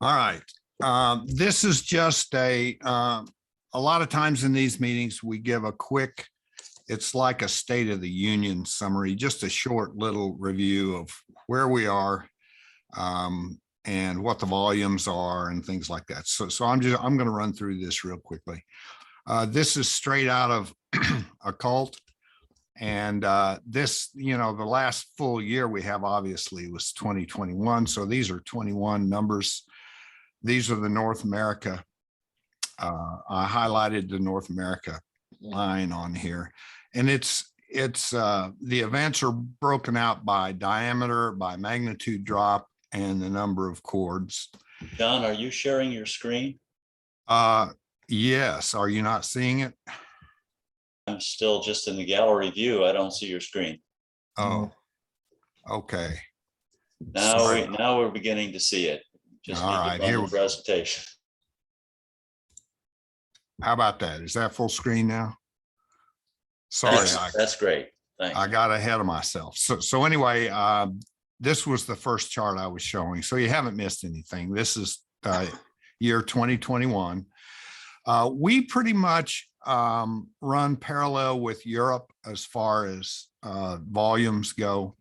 All right. This is just a lot of times in these meetings, we give a quick, it's like a State of the Union summary, just a short little review of where we are and what the volumes are and things like that. So I'm going to run through this real quickly. This is straight out of Occult. And this, the last full year we have obviously was 2021. So these are 21 numbers. These are the North America. I highlighted the North America line on here, and it's the events are broken out by diameter, by magnitude drop, and the number of chords. John, are you sharing your screen? Yes. Are you not seeing it? I'm still just in the gallery view. I don't see your screen. Oh, okay. Now we're beginning to see it. Just all right, here the presentation. How about that? Is that full screen now? Sorry, that's great. Thanks. I got ahead of myself. So anyway, this was the first chart I was showing. So you haven't missed anything. This is year 2021. We pretty much run parallel with Europe as far as volumes go.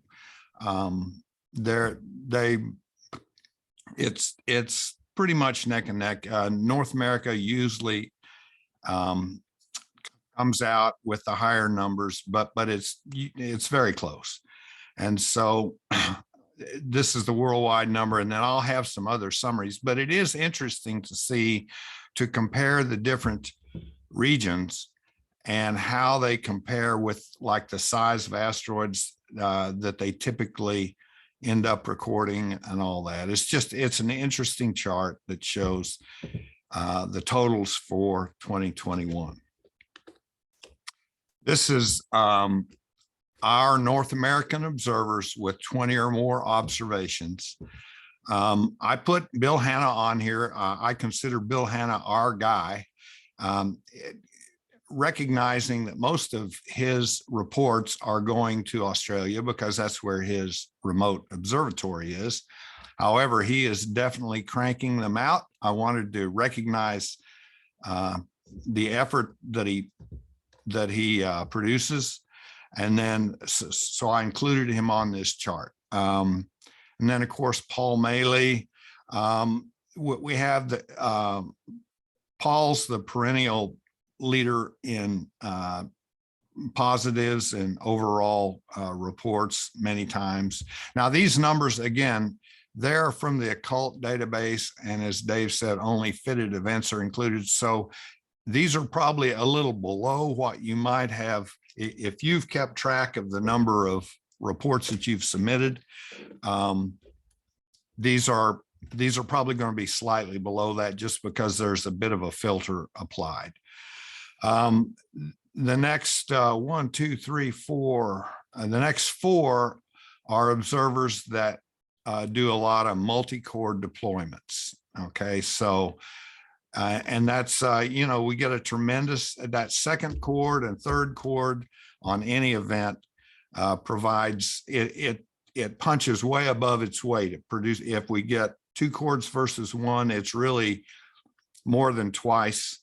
It's pretty much neck and neck. North America usually comes out with the higher numbers, but it's very close. And so this is the worldwide number, and then I'll have some other summaries, but it is interesting to compare the different regions and how they compare with like the size of asteroids that they typically end up recording and all that. It's an interesting chart that shows the totals for 2021. This is our North American observers with 20 or more observations. I put Bill Hanna on here. I consider Bill Hanna our guy, recognizing that most of his reports are going to Australia because that's where his remote observatory is. However, he is definitely cranking them out. I wanted to recognize the effort that he produces. And then, so I included him on this chart. And then of course, Paul Maley, we have Paul's the perennial leader in positives and overall reports many times. Now these numbers, again, they're from the Occult database. And as Dave said, only fitted events are included. So these are probably a little below what you might have if you've kept track of the number of reports that you've submitted. These are probably going to be slightly below that just because there's a bit of a filter applied. The next the next four are observers that do a lot of multi-core deployments. Okay, so and that's, we get a tremendous, that second chord and third chord on any event provides, it punches way above its weight. It produces, if we get two chords versus one, it's really more than twice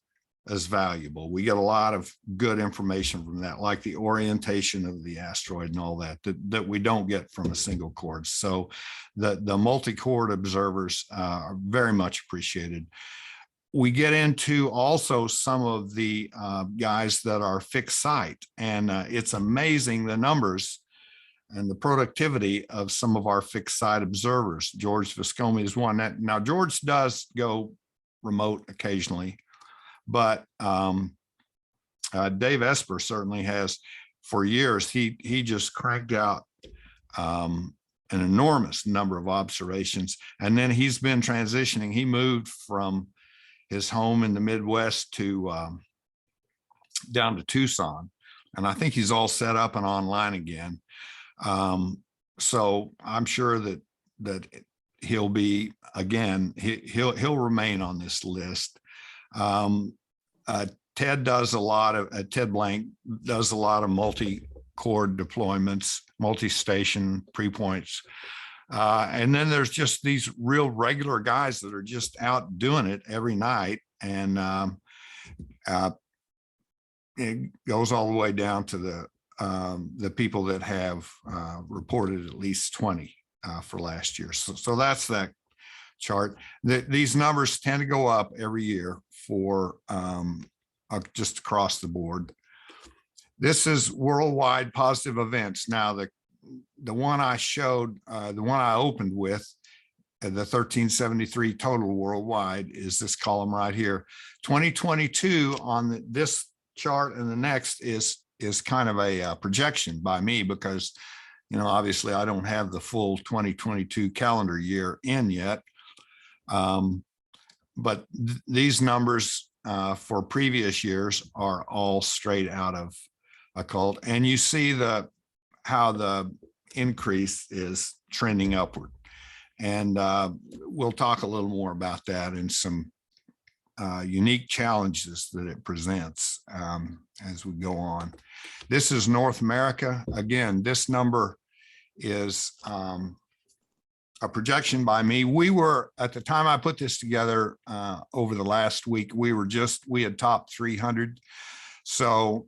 as valuable. We get a lot of good information from that, like the orientation of the asteroid and all that we don't get from a single chord. So the multi-chord observers are very much appreciated. We get into also some of the guys that are fixed site, and it's amazing the numbers and the productivity of some of our fixed site observers. George Viscomi is one. Now George does go remote occasionally, but Dave Esper certainly has for years. He just cranked out an enormous number of observations, and then he's been transitioning. He moved from his home in the Midwest to down to Tucson. And I think he's all set up and online again. So I'm sure that he'll be, again, he'll remain on this list. Ted does a lot of, Ted Blank does a lot of multi-chord deployments, multi-station pre-points And then there's just these real regular guys that are just out doing it every night. And it goes all the way down to the people that have reported at least 20 for last year. So that's that chart. These numbers tend to go up every year for just across the board. This is worldwide positive events. Now, the one I showed, the one I opened with, the 1373 total worldwide, is this column right here. 2022 on this chart and the next is kind of a projection by me, because, you know, obviously I don't have the full 2022 calendar year in yet. But these numbers for previous years are all straight out of occult, and you see how the increase is trending upward. And we'll talk a little more about that and some unique challenges that it presents as we go on. This is North America. Again, this number is a projection by me. We were, at the time I put this together over the last week, we had topped 300. So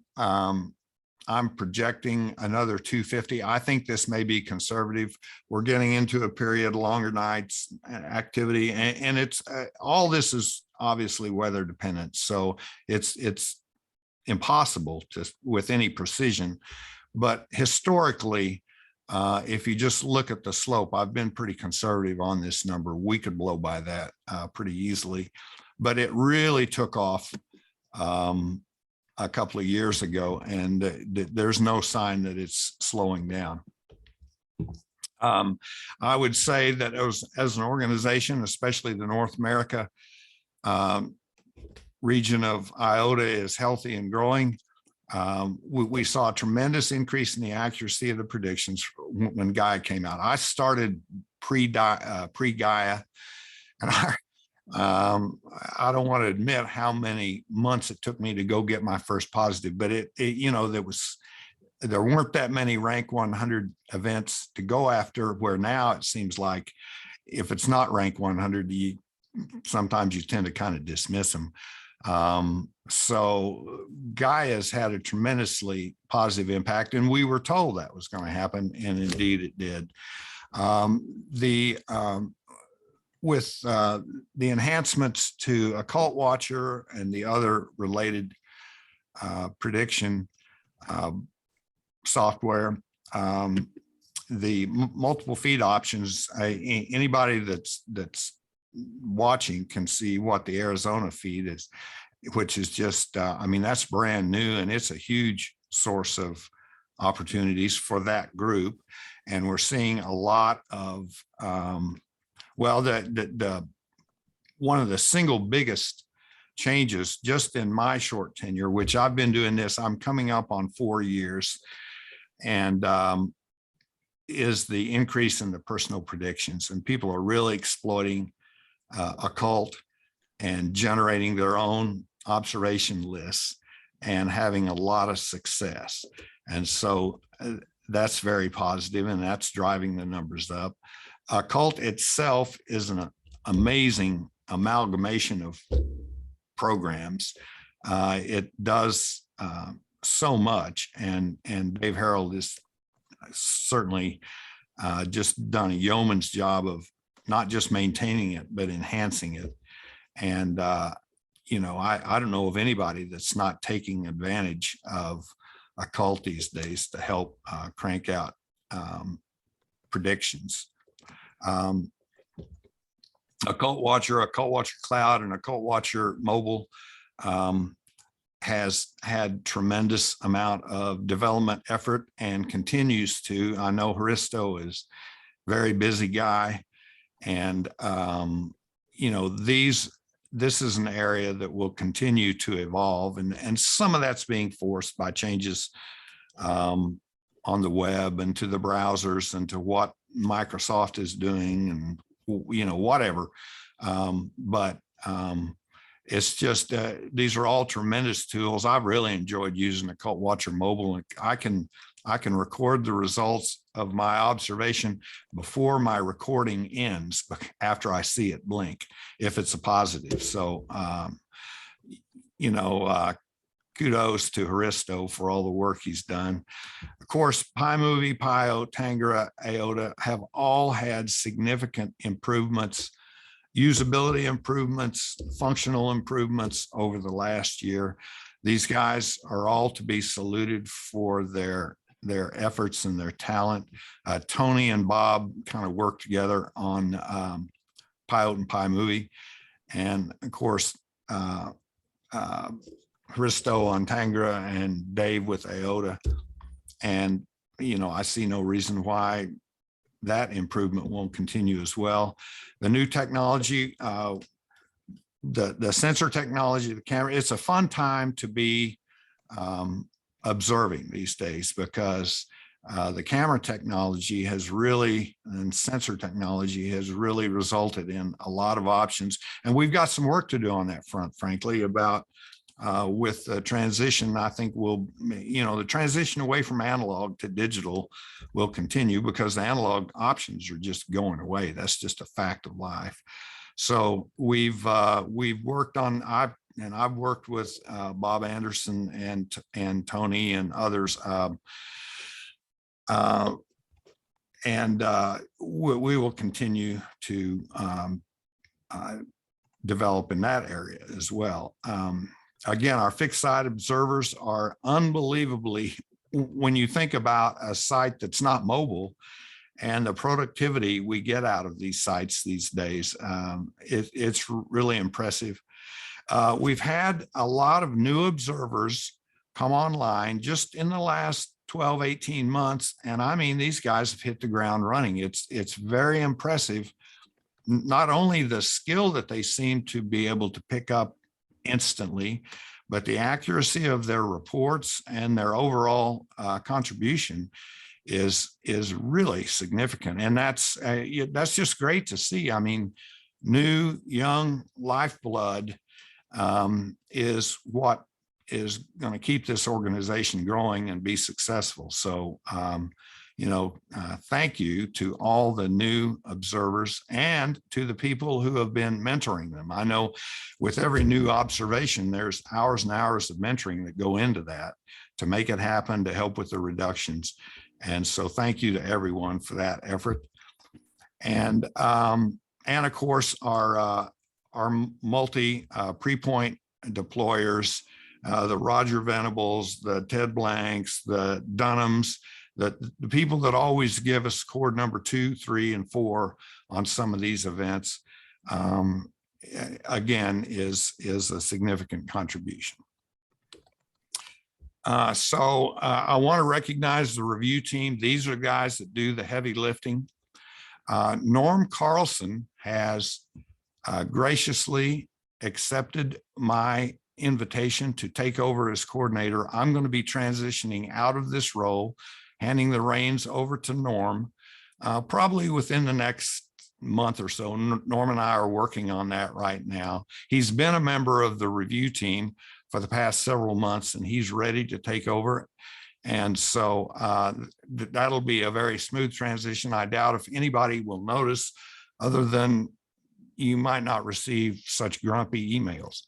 I'm projecting another 250. I think this may be conservative. We're getting into a period, longer nights activity, and it's all this is obviously weather dependent. So it's impossible to with any precision, but historically, if you just look at the slope, I've been pretty conservative on this number. We could blow by that pretty easily, but it really took off a couple of years ago, and there's no sign that it's slowing down. I would say that as an organization, especially the North America region of IOTA is healthy and growing. We saw a tremendous increase in the accuracy of the predictions when Gaia came out. I started pre-Gaia, and I don't want to admit how many months it took me to go get my first positive, but you know, there weren't that many rank 100 events to go after, where now it seems like if it's not rank 100, sometimes you tend to kind of dismiss them. So Gaia's had a tremendously positive impact, and we were told that was going to happen, and indeed it did. With the enhancements to Occult Watcher and the other related prediction software, the multiple feed options, anybody that's watching can see what the Arizona feed is, which is just, I mean, that's brand new, and it's a huge source of opportunities for that group. And we're seeing a lot of, well, one of the single biggest changes just in my short tenure, which I've been doing this, I'm coming up on 4 years, and is the increase in the personal predictions. And people are really exploiting occult and generating their own observation lists and having a lot of success. And so that's very positive, and that's driving the numbers up. Occult itself is an amazing amalgamation of programs. It does so much, and Dave Harold is certainly just done a yeoman's job of not just maintaining it, but enhancing it. And, you know, I don't know of anybody that's not taking advantage of occult these days to help crank out predictions. Occult Watcher Cloud, and Occult Watcher Mobile has had tremendous amount of development effort and continues to. I know Hristo is a very busy guy, and you know, this is an area that will continue to evolve, and some of that's being forced by changes on the web and to the browsers and to what Microsoft is doing, and you know, whatever. But it's just, these are all tremendous tools. I've really enjoyed using the Cult Watcher Mobile, and I can record the results of my observation before my recording ends after I see it blink, if it's a positive. So, you know, kudos to Haristo for all the work he's done. Of course, PieMovie, Pio, Tangra, AOTA have all had significant improvements, usability improvements, functional improvements over the last year. These guys are all to be saluted for their efforts and their talent. Tony and Bob kind of worked together on Pio and PieMovie, and of course, Hristo on Tangra and Dave with AOTA. And, you know, I see no reason why that improvement won't continue as well. The new technology, the sensor technology, the camera, it's a fun time to be observing these days, because the camera technology has really, and sensor technology has really resulted in a lot of options. And we've got some work to do on that front, frankly, about with the transition. I think the transition away from analog to digital will continue, because the analog options are just going away. That's just a fact of life. So we've worked on, I've worked with Bob Anderson and Tony and others. We will continue to develop in that area as well. Again, our fixed site observers are unbelievably, when you think about a site that's not mobile and the productivity we get out of these sites these days, it's really impressive. We've had a lot of new observers come online just in the last 12, 18 months. And I mean, these guys have hit the ground running. It's very impressive. Not only the skill that they seem to be able to pick up instantly, but the accuracy of their reports and their overall contribution is really significant. And that's just great to see. I mean, new, young lifeblood is what is going to keep this organization growing and be successful. So, thank you to all the new observers and to the people who have been mentoring them. I know with every new observation, there's hours and hours of mentoring that go into that to make it happen, to help with the reductions. And so thank you to everyone for that effort. And of course, our multi pre-point deployers, the Roger Venables, the Ted Blanks, the Dunhams, the people that always give us cord number 2, 3, and 4 on some of these events, again, is a significant contribution. So I want to recognize the review team. These are guys that do the heavy lifting. Norm Carlson has graciously accepted my invitation to take over as coordinator. I'm going to be transitioning out of this role, handing the reins over to Norm, probably within the next month or so. Norm and I are working on that right now. He's been a member of the review team for the past several months, and he's ready to take over. And so that'll be a very smooth transition. I doubt if anybody will notice, other than you might not receive such grumpy emails.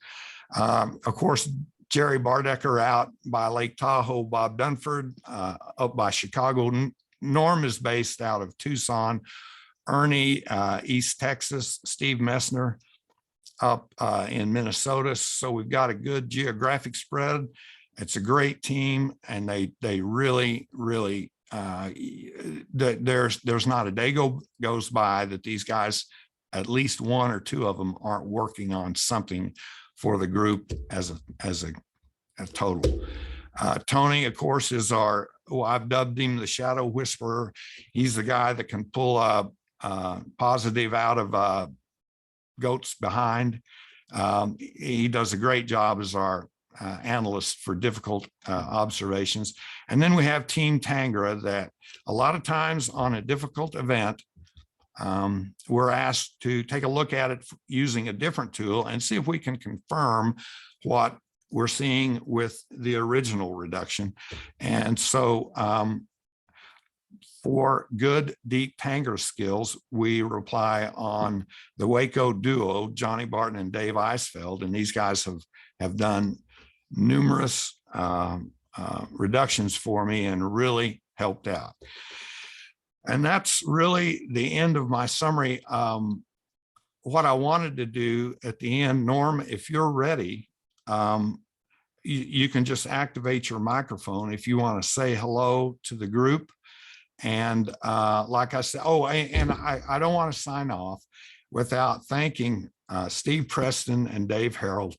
Of course, Jerry Bardecker out by Lake Tahoe, Bob Dunford up by Chicago. Norm is based out of Tucson. Ernie, East Texas. Steve Messner up in Minnesota. So we've got a good geographic spread. It's a great team, and they really, really, there's not a day goes by that these guys, at least one or two of them, aren't working on something for the group as a total. Tony, of course, is I've dubbed him the Shadow Whisperer. He's the guy that can pull a positive out of goats behind. He does a great job as our analyst for difficult observations. And then we have Team Tangra, that a lot of times on a difficult event, we're asked to take a look at it using a different tool and see if we can confirm what we're seeing with the original reduction. And so for good deep Tanger skills, we rely on the Waco duo, Johnny Barton and Dave Eisfeld, and these guys have done numerous reductions for me and really helped out. And that's really the end of my summary. What I wanted to do at the end, Norm, if you're ready, you can just activate your microphone if you want to say hello to the group. And like I said, I don't want to sign off without thanking Steve Preston and Dave Harold.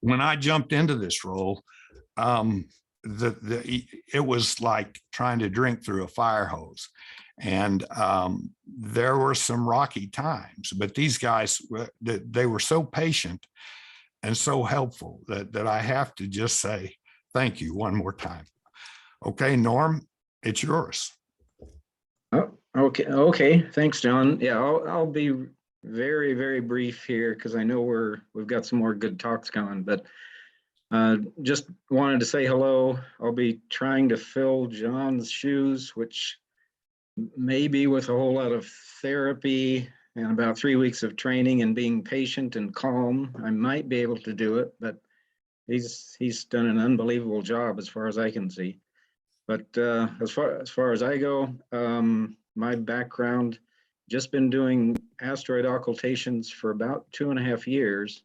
When I jumped into this role, it was like trying to drink through a fire hose. And there were some rocky times, but these guys, they were so patient and so helpful that I have to just say thank you one more time. Okay, Norm, it's yours. Oh, okay. Thanks, John. Yeah, I'll be very, very brief here because I know we've got some more good talks going, but just wanted to say hello. I'll be trying to fill John's shoes, which maybe with a whole lot of therapy and about 3 weeks of training and being patient and calm, I might be able to do it, but he's done an unbelievable job as far as I can see. But as far as I go, my background, just been doing asteroid occultations for about 2.5 years.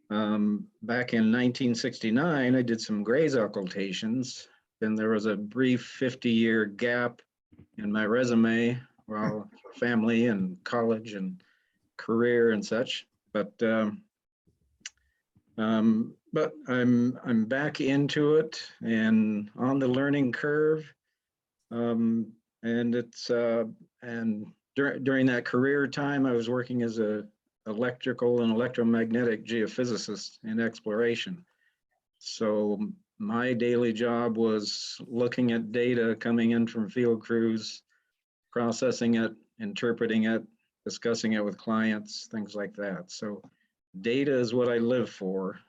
Back in 1969, I did some Grays occultations. Then there was a brief 50-year gap in my resume, well, family and college and career and such. But I'm back into it and on the learning curve. And it's and during that career time, I was working as a electrical and electromagnetic geophysicist in exploration. So my daily job was looking at data coming in from field crews, processing it, interpreting it, discussing it with clients, things like that. So data is what I live for.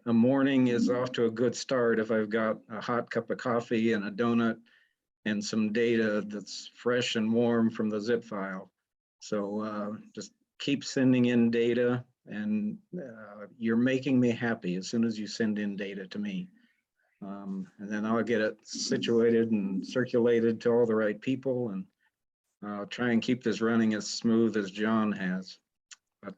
A morning is off to a good start if I've got a hot cup of coffee and a donut and some data that's fresh and warm from the zip file. So just keep sending in data, and you're making me happy as soon as you send in data to me. And then I'll get it situated and circulated to all the right people, and I'll try and keep this running as smooth as John has. But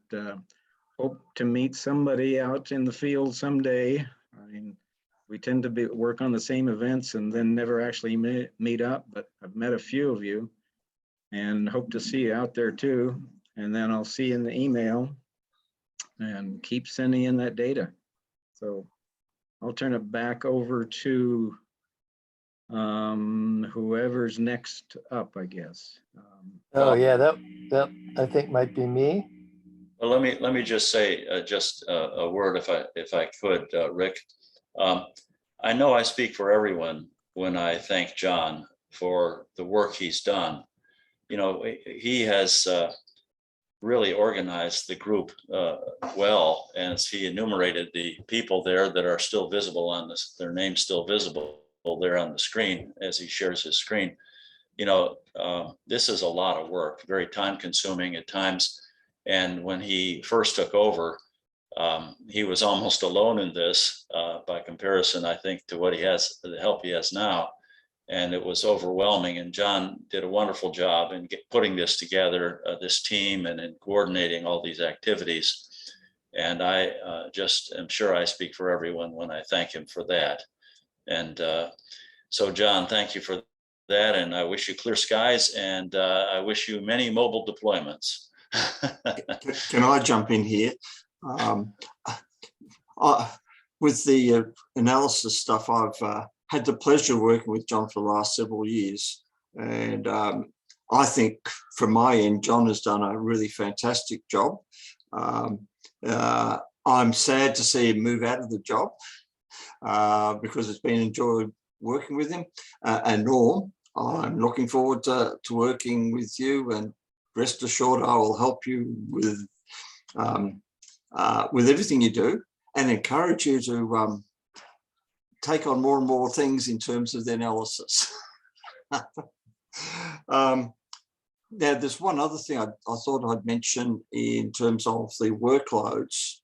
hope to meet somebody out in the field someday. I mean, we tend to work on the same events and then never actually meet up, but I've met a few of you and hope to see you out there too. And then I'll see you in the email and keep sending in that data. So I'll turn it back over to whoever's next up, I guess. Oh yeah, that I think might be me. Well, let me just say just a word, if I could, Rick. I know I speak for everyone when I thank John for the work he's done. You know, he has really organized the group well, as he enumerated the people there that are still visible on this, their names still visible there on the screen as he shares his screen. You know, this is a lot of work, very time consuming at times. And when he first took over, he was almost alone in this by comparison, I think, to what he has, the help he has now. And it was overwhelming. And John did a wonderful job in putting this together, this team, and in coordinating all these activities. And I just am sure I speak for everyone when I thank him for that. And so, John, thank you for that. And I wish you clear skies, and I wish you many mobile deployments. Can I jump in here? With the analysis stuff, I've had the pleasure of working with John for the last several years. And I think from my end, John has done a really fantastic job. I'm sad to see him move out of the job because it's been working with him. And Norm, I'm looking forward to working with you, and rest assured I will help you with everything you do, and encourage you to take on more and more things in terms of the analysis. Now, there's one other thing I thought I'd mention in terms of the workloads.